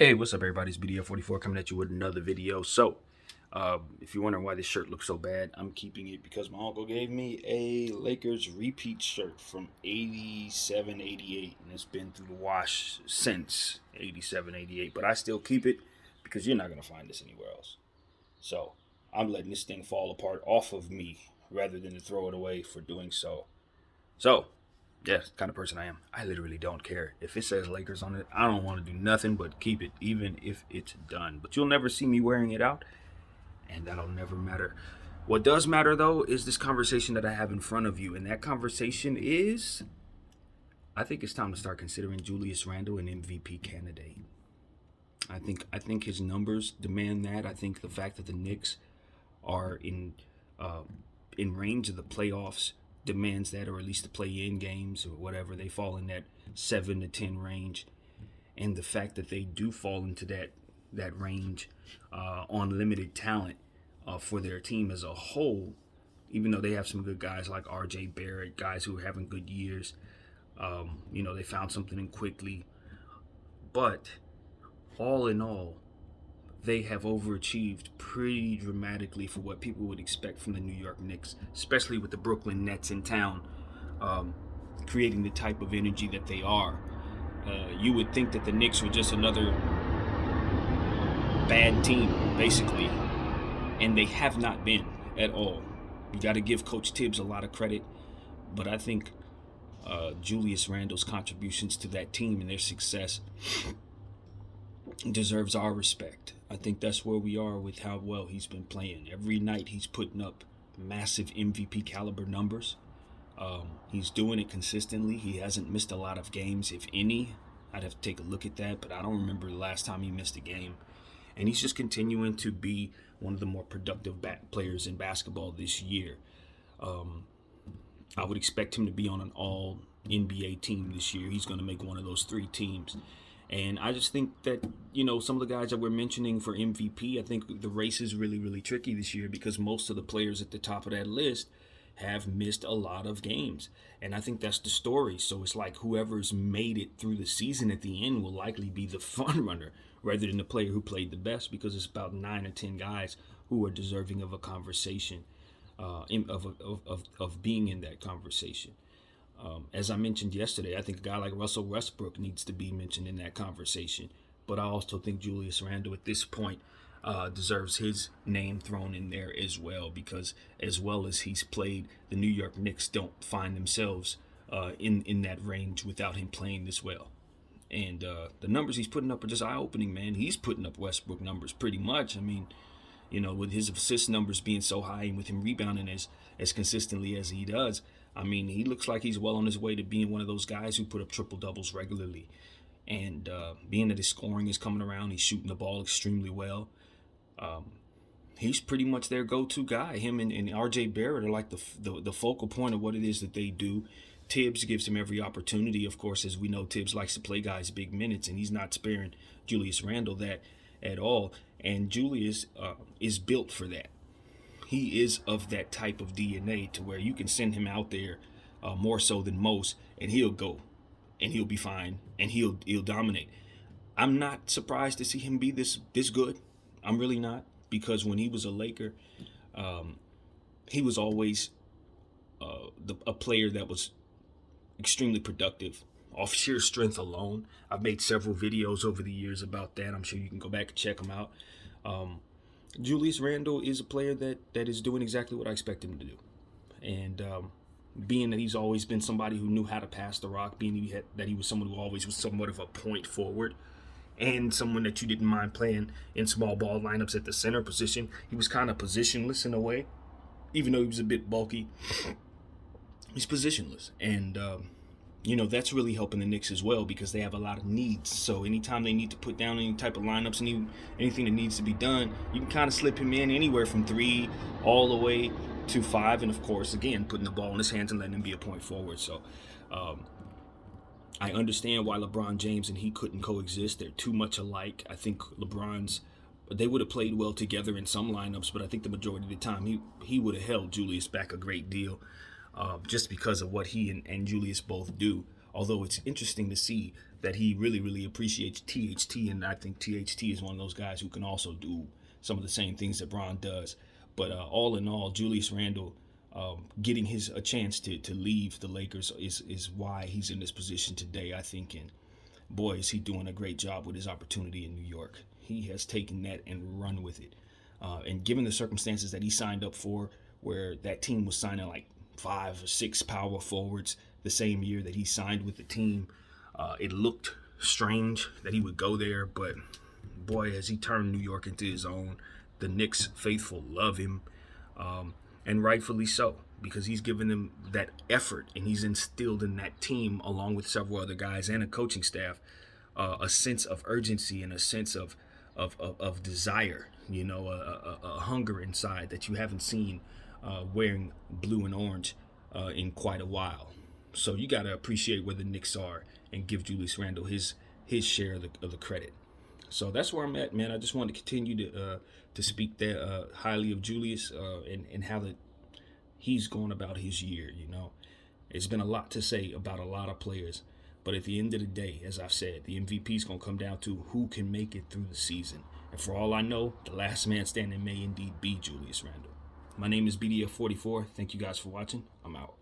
Hey, what's up, everybody? It's BDF44 coming at you with another video. If you're wondering why this shirt looks so bad, I'm keeping it because my uncle gave me a Lakers repeat shirt from 87, 88, and it's been through the wash since 87, 88. But I still keep it because you're not going to find this anywhere else. So, I'm letting this thing fall apart off of me rather than to throw it away for doing so. So, yeah, kind of person I am. I literally don't care. If it says Lakers on it, I don't want to do nothing but keep it, even if it's done. But you'll never see me wearing it out, and that'll never matter. What does matter, though, is this conversation that I have in front of you. And that conversation is I think it's time to start considering Julius Randle an MVP candidate. I think his numbers demand that. I think the fact that the Knicks are in range of the playoffs demands that, or at least the play-in games or whatever. They fall in that 7 to 10 range, and the fact that they do fall into that range on limited talent for their team as a whole, even though they have some good guys like R.J. Barrett, guys who are having good years. They found something in quickly, but all in all, they have overachieved pretty dramatically for what people would expect from the New York Knicks, especially with the Brooklyn Nets in town, creating the type of energy that they are. You would think that the Knicks were just another bad team, basically, and they have not been at all. You got to give Coach Tibbs a lot of credit, but I think Julius Randle's contributions to that team and their success deserves our respect. I think that's where we are with how well he's been playing. Every night he's putting up massive MVP caliber numbers. He's doing it consistently. He hasn't missed a lot of games, if any. I'd have to take a look at that, but I don't remember the last time he missed a game. And he's just continuing to be one of the more productive players in basketball this year. I would expect him to be on an all NBA team this year. He's going to make one of those three teams. And I just think that, some of the guys that we're mentioning for MVP, I think the race is really, really tricky this year because most of the players at the top of that list have missed a lot of games. And I think that's the story. So it's like whoever's made it through the season at the end will likely be the front runner rather than the player who played the best, because it's about 9 or 10 guys who are deserving of a conversation, of being in that conversation. As I mentioned yesterday, I think a guy like Russell Westbrook needs to be mentioned in that conversation. But I also think Julius Randle at this point deserves his name thrown in there as well, because as well as he's played, the New York Knicks don't find themselves in that range without him playing this well. And the numbers he's putting up are just eye-opening, man. He's putting up Westbrook numbers pretty much. I mean, with his assist numbers being so high and with him rebounding as consistently as he does, I mean, he looks like he's well on his way to being one of those guys who put up triple-doubles regularly. And being that his scoring is coming around, he's shooting the ball extremely well. He's pretty much their go-to guy. Him and R.J. Barrett are like the focal point of what it is that they do. Tibbs gives him every opportunity. Of course, as we know, Tibbs likes to play guys big minutes, and he's not sparing Julius Randle that at all. And Julius is built for that. He is of that type of DNA to where you can send him out there more so than most, and he'll go, and he'll be fine, and he'll dominate. I'm not surprised to see him be this good. I'm really not, because when he was a Laker, he was always a player that was extremely productive off sheer strength alone. I've made several videos over the years about that. I'm sure you can go back and check them out. Julius Randle is a player that is doing exactly what I expect him to do. And being that he's always been somebody who knew how to pass the rock, being that he was someone who always was somewhat of a point forward, and someone that you didn't mind playing in small ball lineups at the center position. He was kind of positionless in a way, even though he was a bit bulky. He's positionless. And, that's really helping the Knicks as well, because they have a lot of needs. So anytime they need to put down any type of lineups, anything that needs to be done, you can kind of slip him in anywhere from 3 all the way to 5. And, of course, again, putting the ball in his hands and letting him be a point forward. So I understand why LeBron James and he couldn't coexist. They're too much alike. I think they would have played well together in some lineups, but I think the majority of the time he would have held Julius back a great deal. Just because of what he and Julius both do Although it's interesting to see that he really appreciates THT, and I think THT is one of those guys who can also do some of the same things that Bron does. But all in all, Julius Randle getting a chance to leave the Lakers is why he's in this position today, I think. And boy, is he doing a great job with his opportunity in New York. He has taken that and run with it. And given the circumstances that he signed up for, where that team was signing like 5 or 6 power forwards the same year that he signed with the team, it looked strange that he would go there. But boy, has he turned New York into his own. The Knicks faithful love him, and rightfully so, because he's given them that effort and he's instilled in that team, along with several other guys and a coaching staff, a sense of urgency and a sense of desire, a hunger inside that you haven't seen wearing blue and orange in quite a while. So you got to appreciate where the Knicks are and give Julius Randle his share of the credit. So that's where I'm at, man. I just wanted to continue to speak that highly of Julius and how that he's going about his year. It's been a lot to say about a lot of players, but at the end of the day, as I've said, the MVP is going to come down to who can make it through the season. And for all I know, the last man standing may indeed be Julius Randle. My name is BDF44. Thank you guys for watching. I'm out.